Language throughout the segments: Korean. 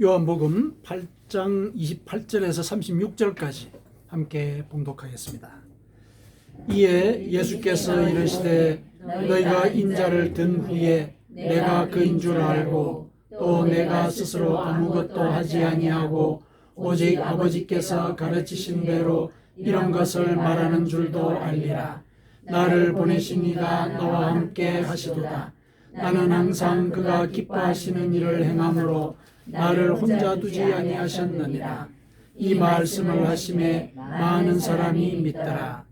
요한복음 8장 28절에서 36절까지 함께 봉독하겠습니다. 이에 예수께서 이르시되 너희가 인자를 든 후에 내가 그인 줄 알고 또 내가 스스로 아무것도 하지 아니하고 오직 아버지께서 가르치신 대로 이런 것을 말하는 줄도 알리라. 나를 보내신 이가 너와 함께 하시도다. 나는 항상 그가 기뻐하시는 일을 행함으로 나를 혼자 두지 아니하셨느니라. 이 말씀을 하심에 많은 사람이 믿더라.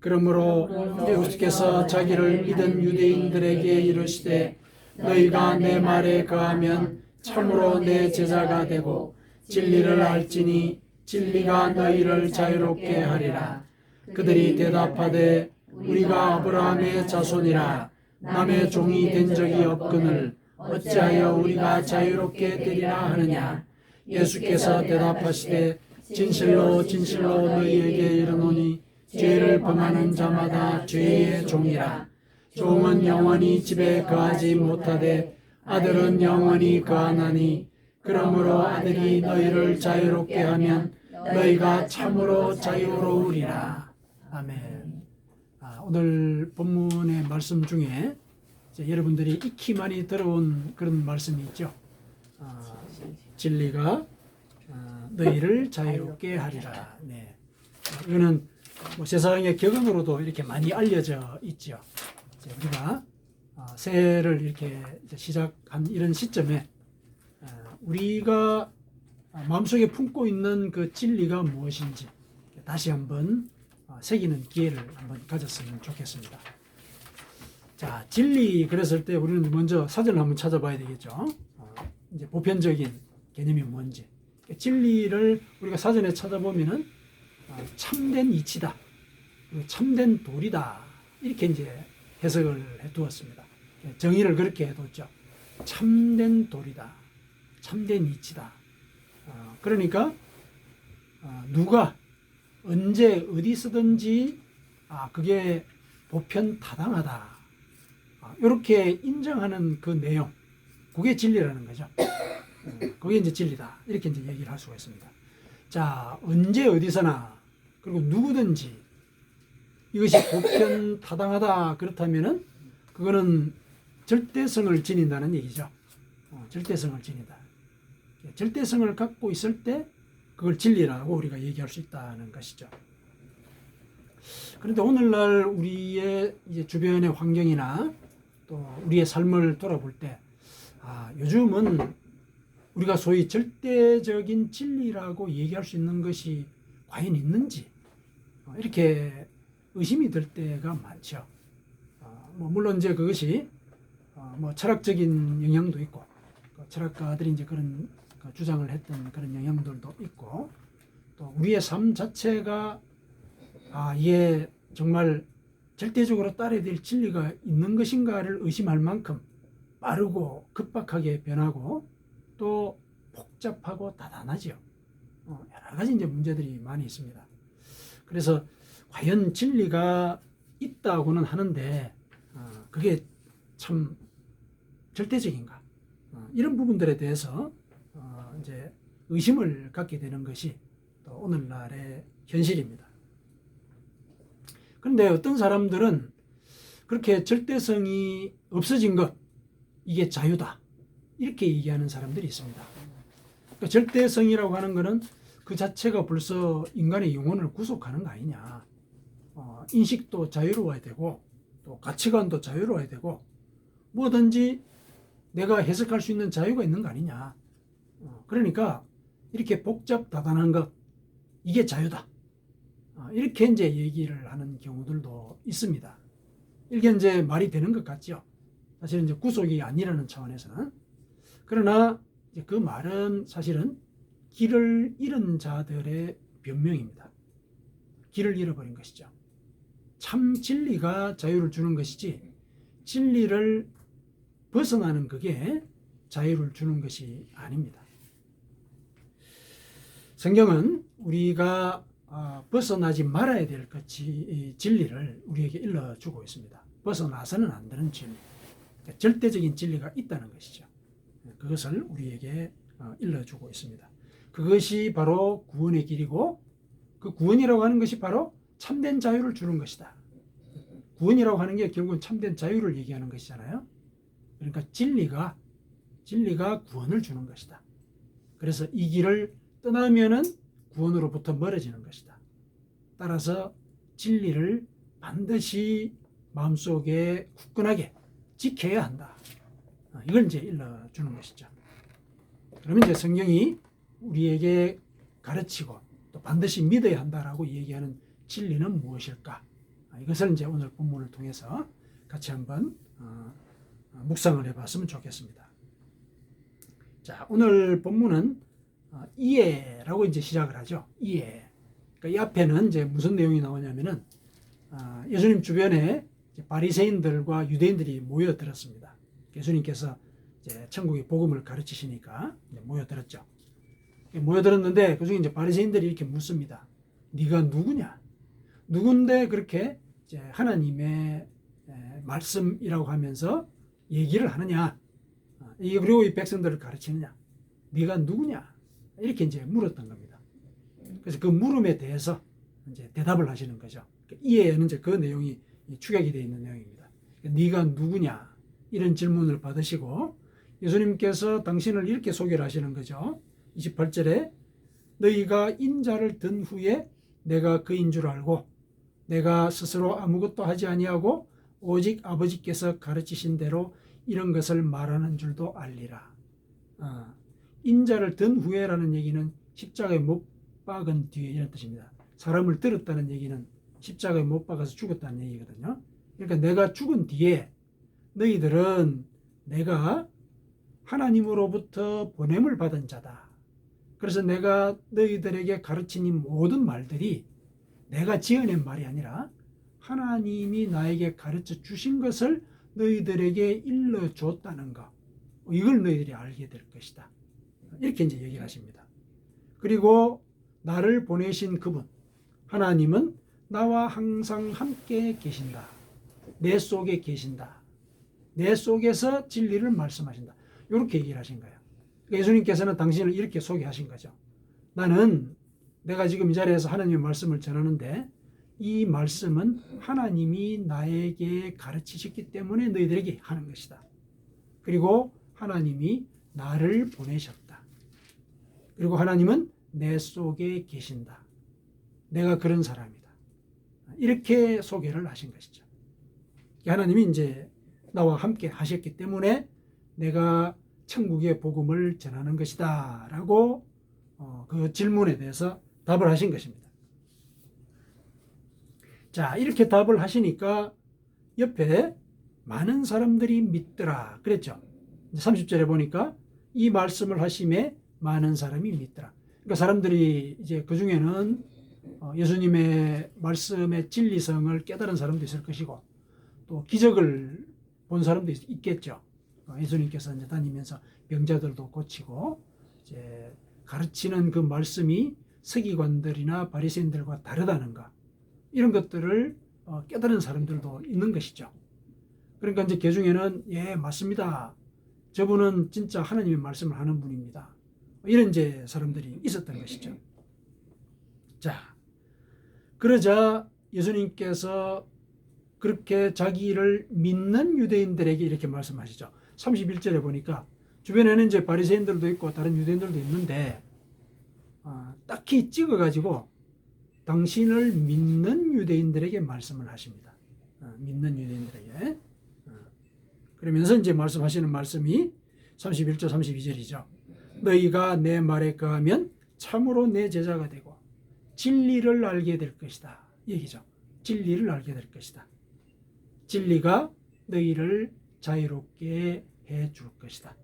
그러므로 예수께서 자기를 믿은 유대인들에게 이르시되 너희가 내 말에 거하면 참으로 내 제자가 되고 진리를 알지니 진리가 너희를 자유롭게 하리라. 그들이 대답하되 우리가 아브라함의 자손이라 남의 종이 된 적이 없거늘 어찌하여 우리가 자유롭게 되리라 하느냐. 예수께서 대답하시되 진실로 진실로 너희에게 이르노니 죄를 범하는 자마다 죄의 종이라. 종은 영원히 집에 거하지 못하되 아들은 영원히 거하나니 그러므로 아들이 너희를 자유롭게 하면 너희가 참으로 자유로우리라. 아멘. 오늘 본문의 말씀 중에 여러분들이 익히 많이 들어온 그런 말씀이 있죠. 진리가 너희를 자유롭게 하리라. 네. 이거는 뭐 세상의 격언으로도 이렇게 많이 알려져 있죠. 우리가 새해를 이렇게 시작한 이런 시점에 우리가 마음속에 품고 있는 그 진리가 무엇인지 다시 한번 새기는 기회를 한번 가졌으면 좋겠습니다. 자, 진리 그랬을 때 우리는 먼저 사전을 한번 찾아봐야 되겠죠. 이제 보편적인 개념이 뭔지. 진리를 우리가 사전에 찾아보면은 참된 이치다, 참된 도리다 이렇게 이제 해석을 해두었습니다. 정의를 그렇게 해뒀죠. 참된 도리다, 참된 이치다. 그러니까 누가 언제 어디서든지 그게 보편 타당하다. 이렇게 인정하는 그 내용, 그게 진리라는 거죠. 그게 이제 진리다. 이렇게 이제 얘기를 할 수가 있습니다. 자, 언제 어디서나 그리고 누구든지 이것이 보편 타당하다 그렇다면은 그거는 절대성을 지닌다는 얘기죠. 절대성을 지닌다. 절대성을 갖고 있을 때 그걸 진리라고 우리가 얘기할 수 있다는 것이죠. 그런데 오늘날 우리의 이제 주변의 환경이나 또 우리의 삶을 돌아볼 때 요즘은 우리가 소위 절대적인 진리라고 얘기할 수 있는 것이 과연 있는지 이렇게 의심이 들 때가 많죠. 물론 이제 그것이 뭐 철학적인 영향도 있고 철학가들이 이제 그런 주장을 했던 그런 영향들도 있고 또 우리의 삶 자체가 이게 정말 절대적으로 따라야 될 진리가 있는 것인가를 의심할 만큼 빠르고 급박하게 변하고 또 복잡하고 다단하지요. 여러 가지 이제 문제들이 많이 있습니다. 그래서 과연 진리가 있다고는 하는데 그게 참 절대적인가? 이런 부분들에 대해서 이제 의심을 갖게 되는 것이 또 오늘날의 현실입니다. 그런데 어떤 사람들은 그렇게 절대성이 없어진 것, 이게 자유다. 이렇게 얘기하는 사람들이 있습니다. 그러니까 절대성이라고 하는 것은 그 자체가 벌써 인간의 영혼을 구속하는 거 아니냐. 인식도 자유로워야 되고 또 가치관도 자유로워야 되고 뭐든지 내가 해석할 수 있는 자유가 있는 거 아니냐. 그러니까 이렇게 복잡 다단한 것, 이게 자유다. 이렇게 이제 얘기를 하는 경우들도 있습니다. 이게 이제 말이 되는 것 같죠. 사실은 이제 구속이 아니라는 차원에서는. 그러나 이제 그 말은 사실은 길을 잃은 자들의 변명입니다. 길을 잃어버린 것이죠. 참 진리가 자유를 주는 것이지 진리를 벗어나는 그게 자유를 주는 것이 아닙니다. 성경은 우리가 벗어나지 말아야 될 진리를 우리에게 일러주고 있습니다. 벗어나서는 안 되는 진리, 절대적인 진리가 있다는 것이죠. 그것을 우리에게 일러주고 있습니다. 그것이 바로 구원의 길이고 그 구원이라고 하는 것이 바로 참된 자유를 주는 것이다. 구원이라고 하는 게 결국은 참된 자유를 얘기하는 것이잖아요. 그러니까 진리가 구원을 주는 것이다. 그래서 이 길을 떠나면은 구원으로부터 멀어지는 것이다. 따라서 진리를 반드시 마음속에 굳건하게 지켜야 한다. 이걸 이제 일러주는 것이죠. 그러면 이제 성경이 우리에게 가르치고 또 반드시 믿어야 한다라고 얘기하는 진리는 무엇일까? 이것을 이제 오늘 본문을 통해서 같이 한번 묵상을 해봤으면 좋겠습니다. 자, 오늘 본문은 이해라고 이제 시작을 하죠. 이해. 그러니까 이 앞에는 이제 무슨 내용이 나오냐면은 예수님 주변에 바리새인들과 유대인들이 모여들었습니다. 예수님께서 이제 천국의 복음을 가르치시니까 모여들었죠. 모여들었는데 그중에 이제 바리새인들이 이렇게 묻습니다. 네가 누구냐? 누군데 그렇게 이제 하나님의 말씀이라고 하면서 얘기를 하느냐? 그리고 이 백성들을 가르치느냐? 네가 누구냐? 이렇게 이제 물었던 겁니다. 그래서 그 물음에 대해서 이제 대답을 하시는 거죠. 이해에는 이제 그 내용이 축약이 되어 있는 내용입니다. 네가 누구냐? 이런 질문을 받으시고 예수님께서 당신을 이렇게 소개를 하시는 거죠. 28절에 너희가 인자를 든 후에 내가 그인 줄 알고 내가 스스로 아무것도 하지 아니하고 오직 아버지께서 가르치신 대로 이런 것을 말하는 줄도 알리라. 인자를 든 후에라는 얘기는 십자가에 못 박은 뒤에 이런 뜻입니다. 사람을 들었다는 얘기는 십자가에 못 박아서 죽었다는 얘기거든요. 그러니까 내가 죽은 뒤에 너희들은 내가 하나님으로부터 보냄을 받은 자다. 그래서 내가 너희들에게 가르친 이 모든 말들이 내가 지어낸 말이 아니라 하나님이 나에게 가르쳐 주신 것을 너희들에게 일러줬다는 것. 이걸 너희들이 알게 될 것이다. 이렇게 이제 얘기를 하십니다. 그리고 나를 보내신 그분, 하나님은 나와 항상 함께 계신다. 내 속에 계신다. 내 속에서 진리를 말씀하신다. 이렇게 얘기를 하신 거예요. 예수님께서는 당신을 이렇게 소개하신 거죠. 나는 내가 지금 이 자리에서 하나님의 말씀을 전하는데 이 말씀은 하나님이 나에게 가르치셨기 때문에 너희들에게 하는 것이다. 그리고 하나님이 나를 보내셨다. 그리고 하나님은 내 속에 계신다. 내가 그런 사람이다. 이렇게 소개를 하신 것이죠. 하나님이 이제 나와 함께 하셨기 때문에 내가 천국의 복음을 전하는 것이다 라고 그 질문에 대해서 답을 하신 것입니다. 자, 이렇게 답을 하시니까 옆에 많은 사람들이 믿더라 그랬죠. 30절에 보니까 이 말씀을 하심에 많은 사람이 믿더라. 그러니까 사람들이 이제 그 중에는 예수님의 말씀의 진리성을 깨달은 사람도 있을 것이고 또 기적을 본 사람도 있겠죠. 예수님께서 이제 다니면서 병자들도 고치고 이제 가르치는 그 말씀이 서기관들이나 바리새인들과 다르다는 것, 이런 것들을 깨달은 사람들도 있는 것이죠. 그러니까 이제 그 중에는 예 맞습니다. 저분은 진짜 하나님의 말씀을 하는 분입니다. 이런 이제 사람들이 있었던 것이죠. 자, 그러자 예수님께서 그렇게 자기를 믿는 유대인들에게 이렇게 말씀하시죠. 31절에 보니까 주변에는 이제 바리새인들도 있고 다른 유대인들도 있는데 딱히 찍어가지고 당신을 믿는 유대인들에게 말씀을 하십니다. 믿는 유대인들에게. 그러면서 이제 말씀하시는 말씀이 31절 32절이죠. 너희가 내 말에 거하면 참으로 내 제자가 되고 진리를 알게 될 것이다. 얘기죠. 진리를 알게 될 것이다. 진리가 너희를 자유롭게 해 줄 것이다.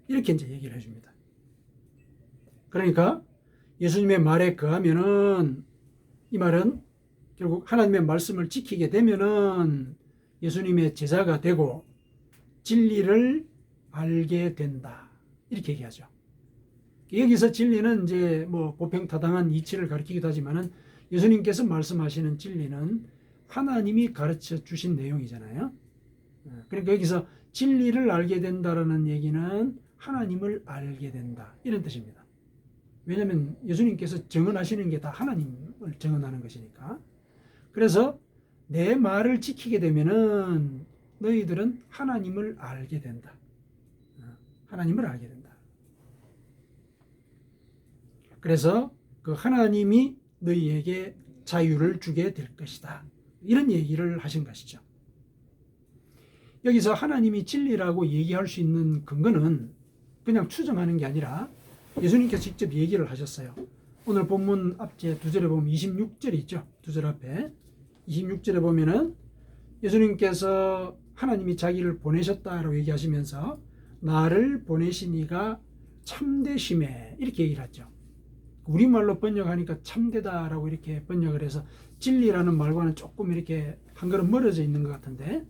이렇게 이제 얘기를 해줍니다. 그러니까 예수님의 말에 거하면은 이 말은 결국 하나님의 말씀을 지키게 되면은 예수님의 제자가 되고 진리를 알게 된다. 이렇게 얘기하죠. 여기서 진리는 이제 뭐 보편타당한 이치를 가리키기도 하지만은 예수님께서 말씀하시는 진리는 하나님이 가르쳐 주신 내용이잖아요. 그러니까 여기서 진리를 알게 된다라는 얘기는 하나님을 알게 된다. 이런 뜻입니다. 왜냐하면 예수님께서 증언하시는 게 다 하나님을 증언하는 것이니까. 그래서 내 말을 지키게 되면은 너희들은 하나님을 알게 된다. 하나님을 알게 된다. 그래서 그 하나님이 너희에게 자유를 주게 될 것이다. 이런 얘기를 하신 것이죠. 여기서 하나님이 진리라고 얘기할 수 있는 근거는 그냥 추정하는 게 아니라 예수님께서 직접 얘기를 하셨어요. 오늘 본문 앞에 2절에 보면 26절이 있죠. 2절 앞에 26절에 보면은 예수님께서 하나님이 자기를 보내셨다라고 얘기하시면서 나를 보내신 이가 참되심에 이렇게 얘기를 하죠. 우리말로 번역하니까 참되다라고 이렇게 번역을 해서 진리라는 말과는 조금 이렇게 한 걸음 멀어져 있는 것 같은데,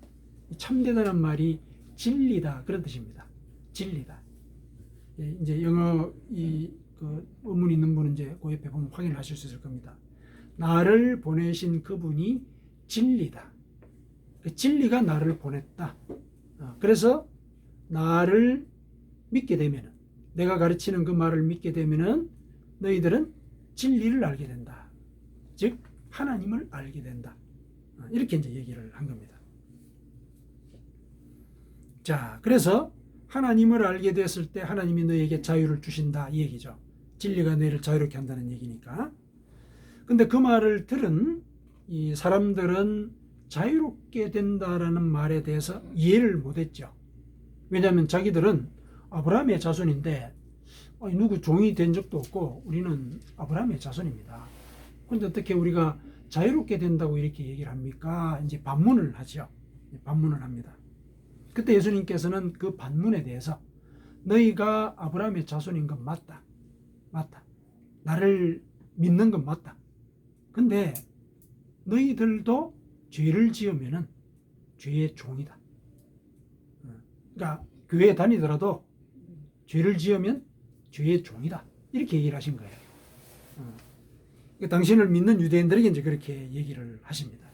참되다는 말이 진리다 그런 뜻입니다. 진리다. 이제 영어 그 원문 있는 분은 이제 그 옆에 보면 확인하실 수 있을 겁니다. 나를 보내신 그분이 진리다. 그 진리가 나를 보냈다. 그래서 나를 믿게 되면은, 내가 가르치는 그 말을 믿게 되면은 너희들은 진리를 알게 된다. 즉 하나님을 알게 된다. 이렇게 이제 얘기를 한 겁니다. 자, 그래서 하나님을 알게 됐을 때 하나님이 너에게 자유를 주신다 이 얘기죠. 진리가 너희를 자유롭게 한다는 얘기니까. 근데 그 말을 들은 이 사람들은 자유롭게 된다라는 말에 대해서 이해를 못했죠. 왜냐하면 자기들은 아브라함의 자손인데 누구 종이 된 적도 없고 우리는 아브라함의 자손입니다. 그런데 어떻게 우리가 자유롭게 된다고 이렇게 얘기를 합니까? 이제 반문을 하죠. 반문을 합니다. 그때 예수님께서는 그 반문에 대해서 너희가 아브라함의 자손인 건 맞다. 맞다. 나를 믿는 건 맞다. 근데 너희들도 죄를 지으면은 죄의 종이다. 그러니까 교회에 다니더라도 죄를 지으면 죄의 종이다. 이렇게 얘기를 하신 거예요. 당신을 믿는 유대인들에게 이제 그렇게 얘기를 하십니다.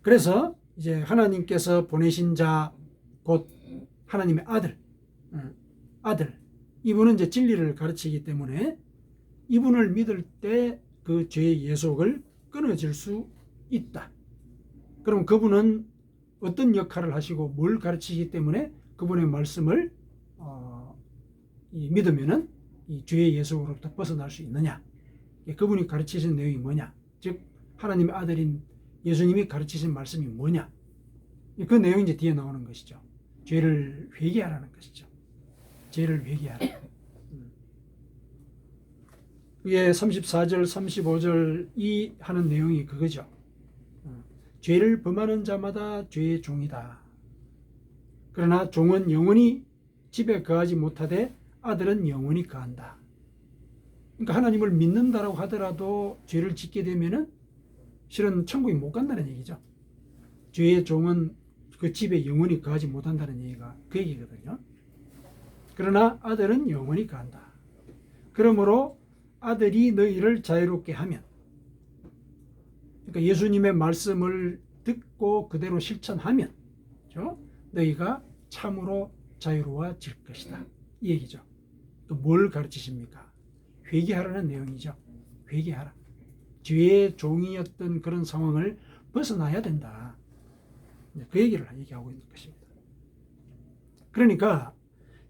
그래서 이제 하나님께서 보내신 자, 곧 하나님의 아들, 이분은 이제 진리를 가르치기 때문에 이분을 믿을 때 그 죄의 예속을 끊어질 수 있다. 그럼 그분은 어떤 역할을 하시고 뭘 가르치기 때문에 그분의 말씀을 믿으면은 이 죄의 예속으로부터 벗어날 수 있느냐? 그분이 가르치신 내용이 뭐냐? 즉 하나님의 아들인 예수님이 가르치신 말씀이 뭐냐? 그 내용이 이제 뒤에 나오는 것이죠. 죄를 회개하라는 것이죠. 죄를 회개하라. 그게 34절, 35절 이 하는 내용이 그거죠. 죄를 범하는 자마다 죄의 종이다. 그러나 종은 영원히 집에 거하지 못하되 아들은 영원히 거한다. 그러니까 하나님을 믿는다라고 하더라도 죄를 짓게 되면은 실은 천국에 못 간다는 얘기죠. 죄의 종은 그 집에 영원히 거하지 못한다는 얘기가 그 얘기거든요. 그러나 아들은 영원히 거한다. 그러므로 아들이 너희를 자유롭게 하면, 그러니까 예수님의 말씀을 듣고 그대로 실천하면 너희가 참으로 자유로워질 것이다. 이 얘기죠. 또 뭘 가르치십니까? 회개하라는 내용이죠. 회개하라. 죄의 종이었던 그런 상황을 벗어나야 된다. 그 얘기를 얘기하고 있는 것입니다. 그러니까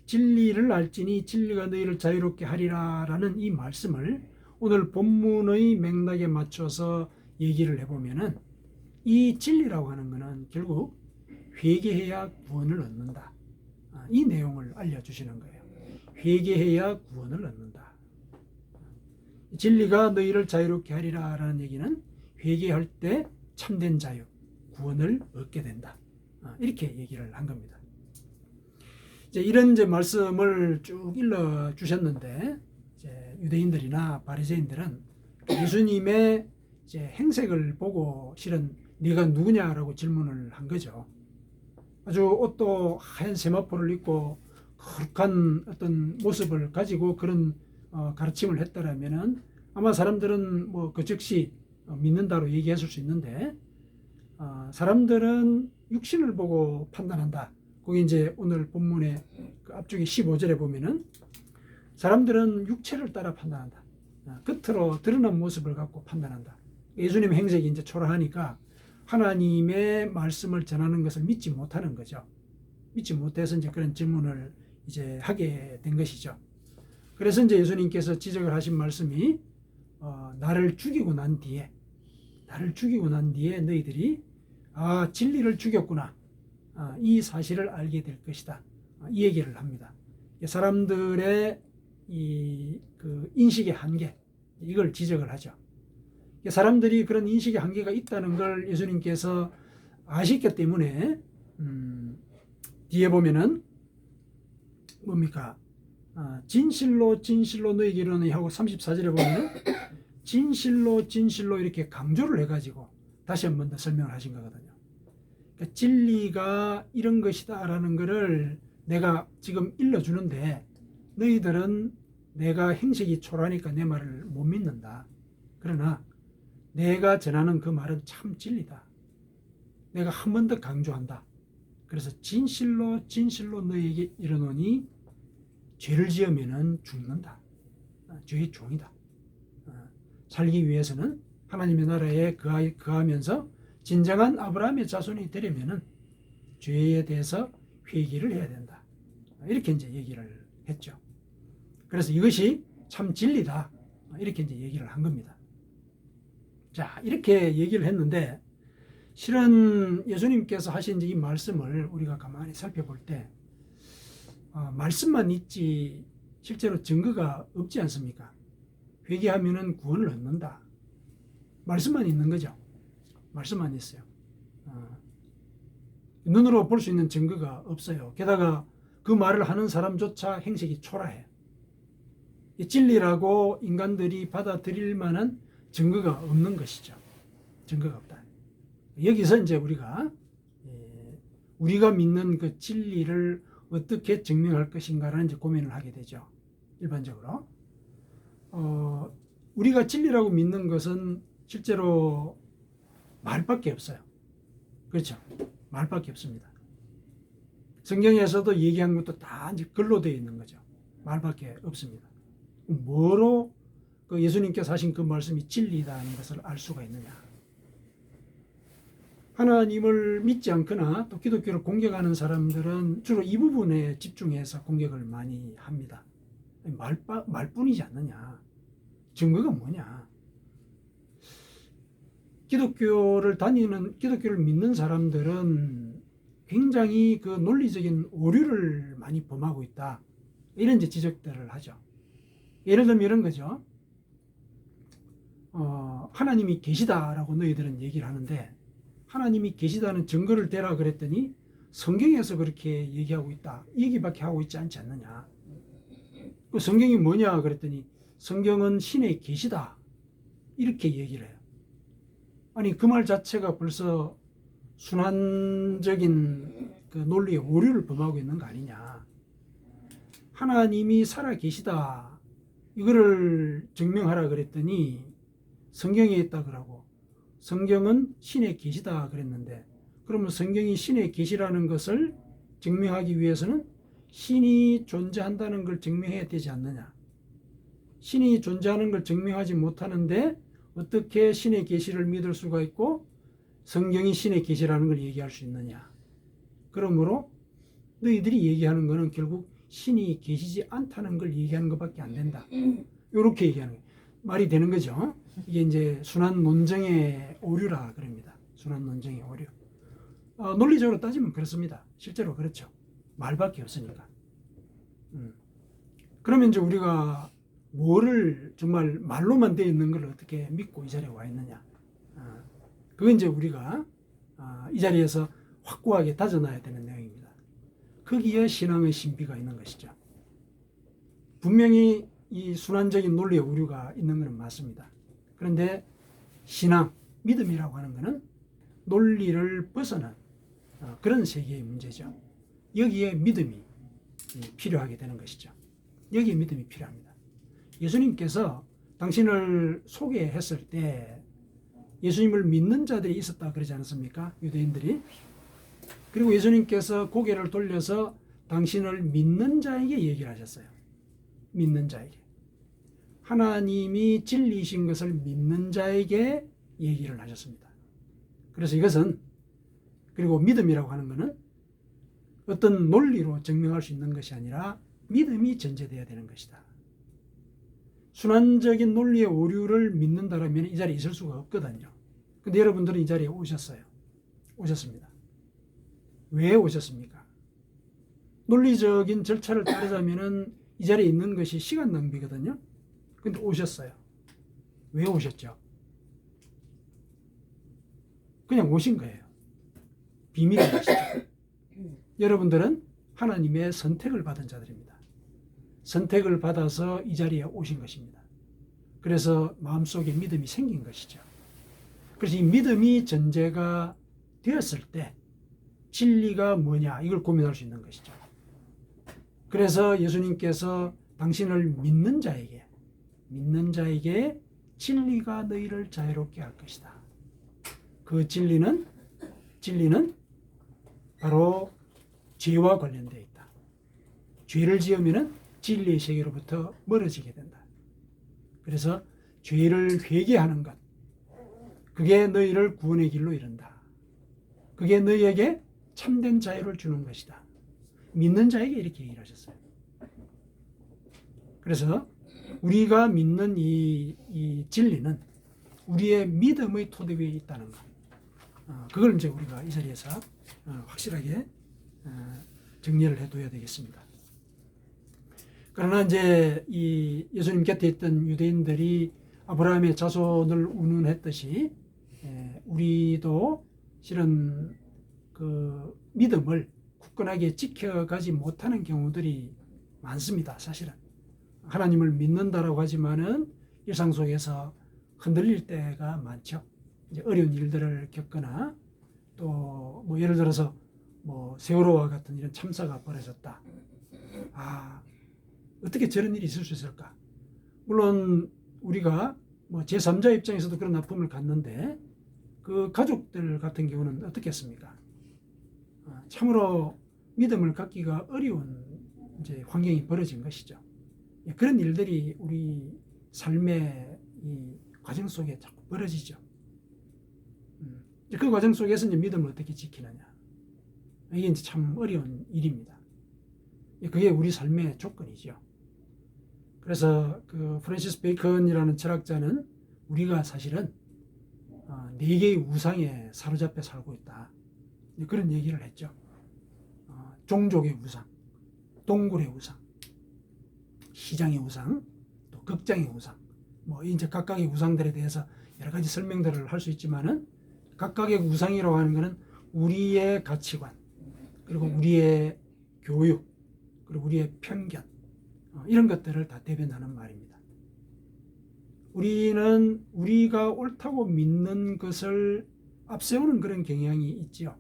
진리를 알지니 진리가 너희를 자유롭게 하리라 라는 이 말씀을 오늘 본문의 맥락에 맞춰서 얘기를 해보면은 이 진리라고 하는 것은 결국 회개해야 구원을 얻는다. 이 내용을 알려주시는 거예요. 회개해야 구원을 얻는다. 진리가 너희를 자유롭게 하리라 라는 얘기는 회개할 때 참된 자유, 구원을 얻게 된다. 이렇게 얘기를 한 겁니다. 이제 이런 이제 말씀을 쭉 일러 주셨는데 이제 유대인들이나 바리새인들은 예수님의 이제 행색을 보고 실은 네가 누구냐라고 질문을 한 거죠. 아주 옷도 하얀 세마포를 입고 거룩한 어떤 모습을 가지고 그런 가르침을 했더라면은 아마 사람들은 뭐 그 즉시 믿는다로 얘기했을 수 있는데 사람들은 육신을 보고 판단한다. 거기 이제 오늘 본문의 그 앞쪽에 15절에 보면은 사람들은 육체를 따라 판단한다. 겉으로 드러난 모습을 갖고 판단한다. 예수님의 행색이 이제 초라하니까 하나님의 말씀을 전하는 것을 믿지 못하는 거죠. 믿지 못해서 이제 그런 질문을 이제 하게 된 것이죠. 그래서 이제 예수님께서 지적을 하신 말씀이 나를 죽이고 난 뒤에 너희들이 진리를 죽였구나. 이 사실을 알게 될 것이다. 이 얘기를 합니다. 사람들의 그 인식의 한계, 이걸 지적을 하죠. 사람들이 그런 인식의 한계가 있다는 걸 예수님께서 아셨기 때문에 뒤에 보면은 뭡니까? 진실로 너에게 이르노니 하고 34절에 보면은 진실로 이렇게 강조를 해가지고 다시 한 번 더 설명을 하신 거거든요. 그러니까 진리가 이런 것이다 라는 것을 내가 지금 일러주는데 너희들은 내가 행색이 초라하니까 내 말을 못 믿는다. 그러나 내가 전하는 그 말은 참 진리다. 내가 한 번 더 강조한다. 그래서 진실로 너희에게 이르노니 죄를 지으면은 죽는다. 죄의 종이다. 살기 위해서는 하나님의 나라에 거하면서 진정한 아브라함의 자손이 되려면은 죄에 대해서 회개를 해야 된다. 이렇게 이제 얘기를 했죠. 그래서 이것이 참 진리다. 이렇게 이제 얘기를 한 겁니다. 자, 이렇게 얘기를 했는데 실은 예수님께서 하신 이 말씀을 우리가 가만히 살펴볼 때 말씀만 있지 실제로 증거가 없지 않습니까? 회개하면은 구원을 얻는다. 말씀만 있는 거죠. 말씀만 있어요. 눈으로 볼 수 있는 증거가 없어요. 게다가 그 말을 하는 사람조차 행색이 초라해요. 진리라고 인간들이 받아들일 만한 증거가 없는 것이죠. 증거가 없다. 여기서 이제 우리가 믿는 그 진리를 어떻게 증명할 것인가라는 이제 고민을 하게 되죠. 일반적으로. 우리가 진리라고 믿는 것은 실제로 말밖에 없어요. 그렇죠? 말밖에 없습니다. 성경에서도 얘기한 것도 다 이제 글로 되어 있는 거죠. 말밖에 없습니다. 뭐로 그 예수님께서 하신 그 말씀이 진리다는 것을 알 수가 있느냐? 하나님을 믿지 않거나 또 기독교를 공격하는 사람들은 주로 이 부분에 집중해서 공격을 많이 합니다. 말뿐이지 않느냐? 증거가 뭐냐? 기독교를 믿는 사람들은 굉장히 그 논리적인 오류를 많이 범하고 있다. 이런 이제 지적들을 하죠. 예를 들면 이런 거죠. 하나님이 계시다라고 너희들은 얘기를 하는데 하나님이 계시다는 증거를 대라 그랬더니 성경에서 그렇게 얘기하고 있다. 이 얘기밖에 하고 있지 않지 않느냐. 그 성경이 뭐냐 그랬더니 성경은 신의 계시다. 이렇게 얘기를 해요. 아니 그 말 자체가 벌써 순환적인 그 논리의 오류를 범하고 있는 거 아니냐. 하나님이 살아 계시다. 이거를 증명하라 그랬더니 성경에 있다 그러고 성경은 신의 계시다 그랬는데 그러면 성경이 신의 계시라는 것을 증명하기 위해서는 신이 존재한다는 걸 증명해야 되지 않느냐. 신이 존재하는 걸 증명하지 못하는데 어떻게 신의 계시를 믿을 수가 있고 성경이 신의 계시라는 걸 얘기할 수 있느냐. 그러므로 너희들이 얘기하는 것은 결국 신이 계시지 않다는 걸 얘기하는 것밖에 안 된다. 이렇게 얘기하는 거예요. 말이 되는 거죠. 이게 이제 순환 논정의 오류라 그럽니다. 순환 논정의 오류. 논리적으로 따지면 그렇습니다. 실제로 그렇죠. 말밖에 없으니까. 그러면 이제 우리가 뭐를 정말 말로만 되어 있는 걸 어떻게 믿고 이 자리에 와 있느냐. 그건 이제 우리가 이 자리에서 확고하게 다져놔야 되는 내용입니다. 거기에 신앙의 신비가 있는 것이죠. 분명히 이 순환적인 논리의 오류가 있는 것은 맞습니다. 그런데 신앙, 믿음이라고 하는 것은 논리를 벗어난 그런 세계의 문제죠. 여기에 믿음이 필요하게 되는 것이죠. 여기에 믿음이 필요합니다. 예수님께서 당신을 소개했을 때 예수님을 믿는 자들이 있었다 그러지 않았습니까? 유대인들이. 그리고 예수님께서 고개를 돌려서 당신을 믿는 자에게 얘기를 하셨어요. 믿는 자에게. 하나님이 진리이신 것을 믿는 자에게 얘기를 하셨습니다. 그래서 이것은, 그리고 믿음이라고 하는 것은 어떤 논리로 증명할 수 있는 것이 아니라 믿음이 전제되어야 되는 것이다. 순환적인 논리의 오류를 믿는다면 이 자리에 있을 수가 없거든요. 근데 여러분들은 이 자리에 오셨어요. 오셨습니다. 왜 오셨습니까? 논리적인 절차를 따르자면 이 자리에 있는 것이 시간 낭비거든요. 근데 오셨어요. 왜 오셨죠? 그냥 오신 거예요. 비밀이 아시죠? 여러분들은 하나님의 선택을 받은 자들입니다. 선택을 받아서 이 자리에 오신 것입니다. 그래서 마음속에 믿음이 생긴 것이죠. 그래서 이 믿음이 전제가 되었을 때 진리가 뭐냐 이걸 고민할 수 있는 것이죠. 그래서 예수님께서 당신을 믿는 자에게 진리가 너희를 자유롭게 할 것이다. 그 진리는 바로 죄와 관련되어 있다. 죄를 지으면 진리의 세계로부터 멀어지게 된다. 그래서 죄를 회개하는 것, 그게 너희를 구원의 길로 이른다. 그게 너희에게 참된 자유를 주는 것이다. 믿는 자에게 이렇게 얘기를 하셨어요. 그래서 우리가 믿는 이 진리는 우리의 믿음의 토대 위에 있다는 것. 그걸 이제 우리가 이 자리에서 확실하게 정리를 해둬야 되겠습니다. 그러나 이제 이 예수님 곁에 있던 유대인들이 아브라함의 자손을 운운했듯이 우리도 실은 그 믿음을 굳건하게 지켜가지 못하는 경우들이 많습니다. 사실은 하나님을 믿는다라고 하지만은 일상 속에서 흔들릴 때가 많죠. 이제 어려운 일들을 겪거나 또 뭐 예를 들어서 뭐 세월호와 같은 이런 참사가 벌어졌다. 어떻게 저런 일이 있을 수 있을까? 물론 우리가 뭐 제3자 입장에서도 그런 아픔을 갖는데 그 가족들 같은 경우는 어떻겠습니까? 참으로 믿음을 갖기가 어려운 이제 환경이 벌어진 것이죠. 그런 일들이 우리 삶의 이 과정 속에 자꾸 벌어지죠. 그 과정 속에서 이제 믿음을 어떻게 지키느냐. 이게 이제 참 어려운 일입니다. 그게 우리 삶의 조건이죠. 그래서 그 프랜시스 베이컨이라는 철학자는 우리가 사실은 4개의 우상에 사로잡혀 살고 있다. 그런 얘기를 했죠. 종족의 우상, 동굴의 우상, 시장의 우상, 또 극장의 우상. 뭐 이제 각각의 우상들에 대해서 여러 가지 설명들을 할 수 있지만은 각각의 우상이라고 하는 것은 우리의 가치관, 그리고 우리의 교육, 그리고 우리의 편견, 이런 것들을 다 대변하는 말입니다. 우리는 우리가 옳다고 믿는 것을 앞세우는 그런 경향이 있죠.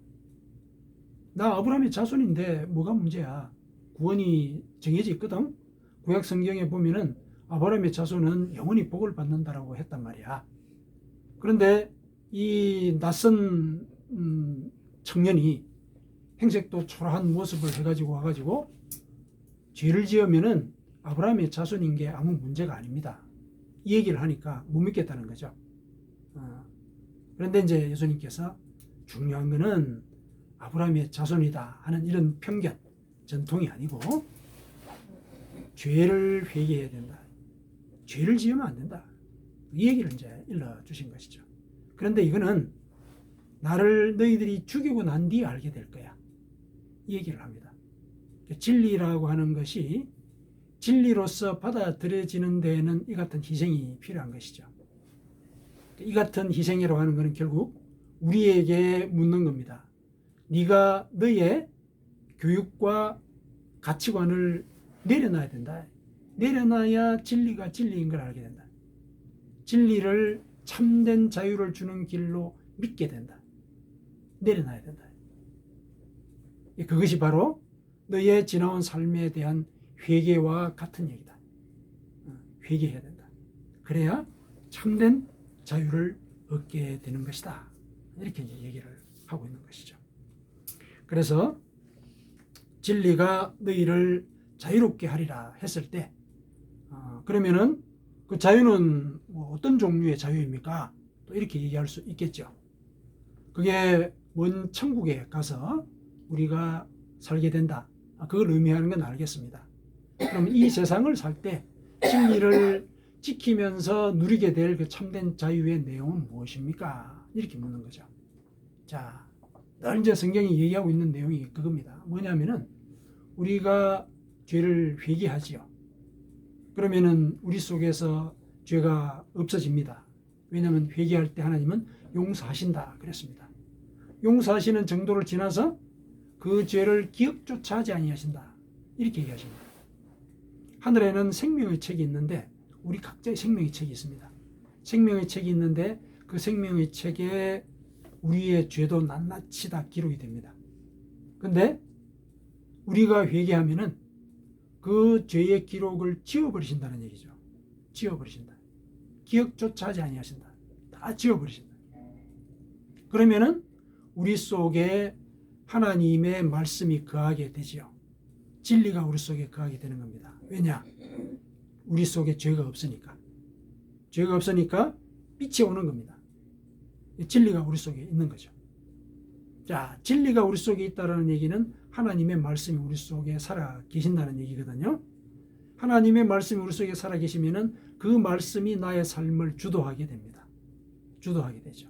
나 아브라함의 자손인데 뭐가 문제야? 구원이 정해져 있거든. 구약 성경에 보면은 아브라함의 자손은 영원히 복을 받는다라고 했단 말이야. 그런데 이 낯선 청년이 행색도 초라한 모습을 해가지고 와가지고 죄를 지으면은 아브라함의 자손인 게 아무 문제가 아닙니다. 이 얘기를 하니까 못 믿겠다는 거죠. 그런데 이제 예수님께서 중요한 거는 아브라함의 자손이다 하는 이런 편견, 전통이 아니고 죄를 회개해야 된다. 죄를 지으면 안 된다. 이 얘기를 이제 일러주신 것이죠. 그런데 이거는 나를 너희들이 죽이고 난 뒤에 알게 될 거야. 이 얘기를 합니다. 진리라고 하는 것이 진리로서 받아들여지는 데에는 이 같은 희생이 필요한 것이죠. 이 같은 희생이라고 하는 것은 결국 우리에게 묻는 겁니다. 네가 너의 교육과 가치관을 내려놔야 된다. 내려놔야 진리가 진리인 걸 알게 된다. 진리를 참된 자유를 주는 길로 믿게 된다. 내려놔야 된다. 그것이 바로 너의 지나온 삶에 대한 회개와 같은 얘기다. 회개해야 된다. 그래야 참된 자유를 얻게 되는 것이다. 이렇게 이제 얘기를 하고 있는 것이죠. 그래서 진리가 너희를 자유롭게 하리라 했을 때 그러면은 그 자유는 뭐 어떤 종류의 자유입니까? 또 이렇게 얘기할 수 있겠죠. 그게 먼 천국에 가서 우리가 살게 된다. 그걸 의미하는 건 알겠습니다. 그럼 이 세상을 살 때 진리를 지키면서 누리게 될 그 참된 자유의 내용은 무엇입니까? 이렇게 묻는 거죠. 자, 늘 이제 성경이 얘기하고 있는 내용이 그겁니다. 뭐냐면은 우리가 죄를 회개하지요. 그러면은 우리 속에서 죄가 없어집니다. 왜냐하면 회개할 때 하나님은 용서하신다 그랬습니다. 용서하시는 정도를 지나서 그 죄를 기억조차 하지 아니하신다 이렇게 얘기하십니다. 하늘에는 생명의 책이 있는데 우리 각자의 생명의 책이 있습니다. 생명의 책이 있는데 그 생명의 책에 우리의 죄도 낱낱이 다 기록이 됩니다. 근데 우리가 회개하면은 그 죄의 기록을 지워버리신다는 얘기죠. 지워버리신다. 기억조차 하지 아니하신다. 다 지워버리신다. 그러면은 우리 속에 하나님의 말씀이 거하게 되지요. 진리가 우리 속에 거하게 되는 겁니다. 왜냐? 우리 속에 죄가 없으니까. 죄가 없으니까 빛이 오는 겁니다. 진리가 우리 속에 있는 거죠. 자, 진리가 우리 속에 있다는 얘기는 하나님의 말씀이 우리 속에 살아 계신다는 얘기거든요. 하나님의 말씀이 우리 속에 살아 계시면은 그 말씀이 나의 삶을 주도하게 됩니다. 주도하게 되죠.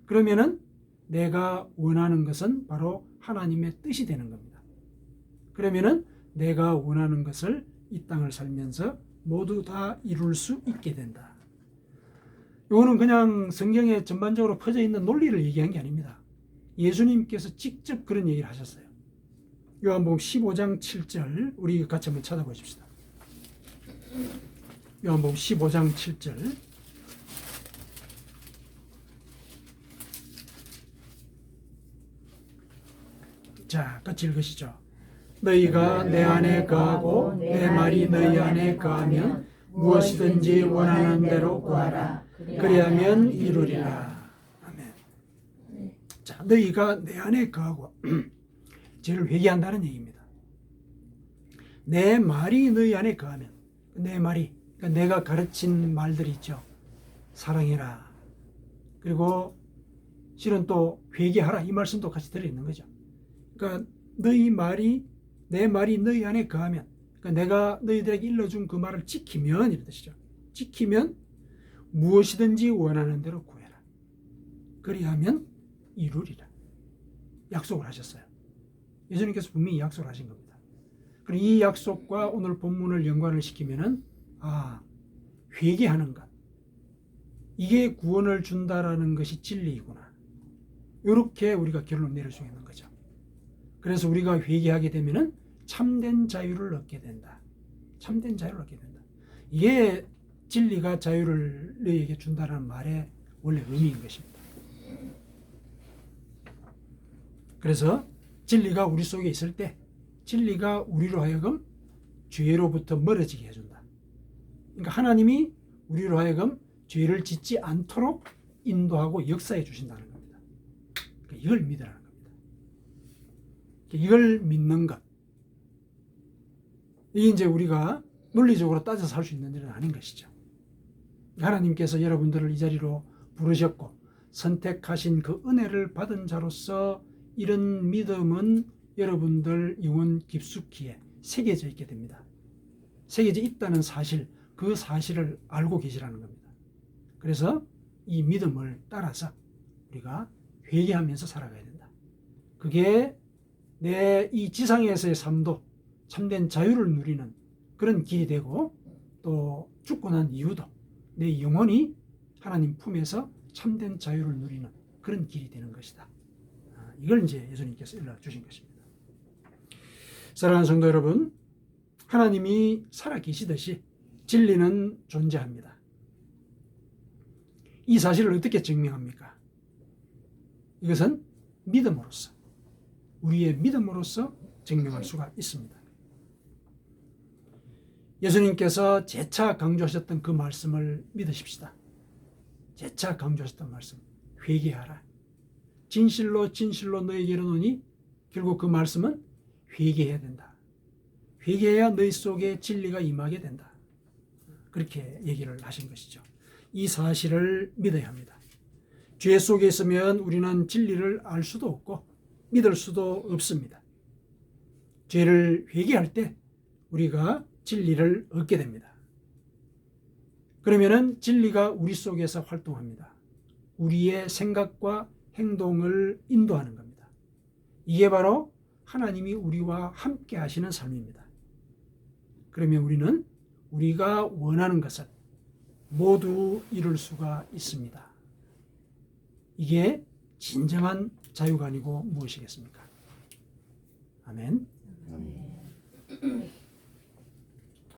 그러면은 내가 원하는 것은 바로 하나님의 뜻이 되는 겁니다. 그러면은 내가 원하는 것을 이 땅을 살면서 모두 다 이룰 수 있게 된다. 이거는 그냥 성경에 전반적으로 퍼져 있는 논리를 얘기한 게 아닙니다. 예수님께서 직접 그런 얘기를 하셨어요. 요한복음 15장 7절 우리 같이 한번 찾아보십시다. 요한복음 15장 7절 자, 같이 읽으시죠. 너희가 내 안에 거하고 내 말이 너희 안에 거하면 무엇이든지 원하는 대로 구하라. 그리하면 이루리라. 아멘. 자, 너희가 내 안에 거하고 죄를 회개한다는 얘기입니다. 내 말이 너희 안에 거하면 내 말이 그러니까 내가 가르친 말들이 있죠. 사랑해라. 그리고 실은 또 회개하라. 이 말씀도 같이 들어있는 거죠. 그러니까 너희 말이 내 말이 너희 안에 거하면 그러니까 내가 너희들에게 일러준 그 말을 지키면 이런 뜻이죠. 지키면 무엇이든지 원하는 대로 구해라. 그리하면 이루리라. 약속을 하셨어요. 예수님께서 분명히 약속을 하신 겁니다. 그리고 이 약속과 오늘 본문을 연관을 시키면은 회개하는 것 이게 구원을 준다라는 것이 진리이구나. 이렇게 우리가 결론을 내릴 수 있는 거죠. 그래서 우리가 회개하게 되면은 참된 자유를 얻게 된다. 참된 자유를 얻게 된다. 이게 진리가 자유를 너희에게 준다는 말의 원래 의미인 것입니다. 그래서 진리가 우리 속에 있을 때 진리가 우리로 하여금 죄로부터 멀어지게 해준다. 그러니까 하나님이 우리로 하여금 죄를 짓지 않도록 인도하고 역사해 주신다는 겁니다. 그러니까 이걸 믿으라는 겁니다. 이걸 믿는 것. 이게 이제 우리가 논리적으로 따져서 할 수 있는 일은 아닌 것이죠. 하나님께서 여러분들을 이 자리로 부르셨고 선택하신 그 은혜를 받은 자로서 이런 믿음은 여러분들 영혼 깊숙이에 새겨져 있게 됩니다. 새겨져 있다는 사실, 그 사실을 알고 계시라는 겁니다. 그래서 이 믿음을 따라서 우리가 회개하면서 살아가야 된다. 그게 내 이 지상에서의 삶도 참된 자유를 누리는 그런 길이 되고 또 죽고 난 이후도 내 영혼이 하나님 품에서 참된 자유를 누리는 그런 길이 되는 것이다. 이걸 이제 예수님께서 일러주신 것입니다. 사랑하는 성도 여러분, 하나님이 살아계시듯이 진리는 존재합니다. 이 사실을 어떻게 증명합니까? 이것은 믿음으로써, 우리의 믿음으로써 증명할 수가 있습니다. 예수님께서 재차 강조하셨던 그 말씀을 믿으십시다. 재차 강조하셨던 말씀, 회개하라. 진실로 진실로 너희에게 이르노니 결국 그 말씀은 회개해야 된다. 회개해야 너희 속에 진리가 임하게 된다. 그렇게 얘기를 하신 것이죠. 이 사실을 믿어야 합니다. 죄 속에 있으면 우리는 진리를 알 수도 없고 믿을 수도 없습니다. 죄를 회개할 때 우리가 진리를 얻게 됩니다. 그러면은 진리가 우리 속에서 활동합니다. 우리의 생각과 행동을 인도하는 겁니다. 이게 바로 하나님이 우리와 함께 하시는 삶입니다. 그러면 우리는 우리가 원하는 것을 모두 이룰 수가 있습니다. 이게 진정한 자유가 아니고 무엇이겠습니까? 아멘. 아멘.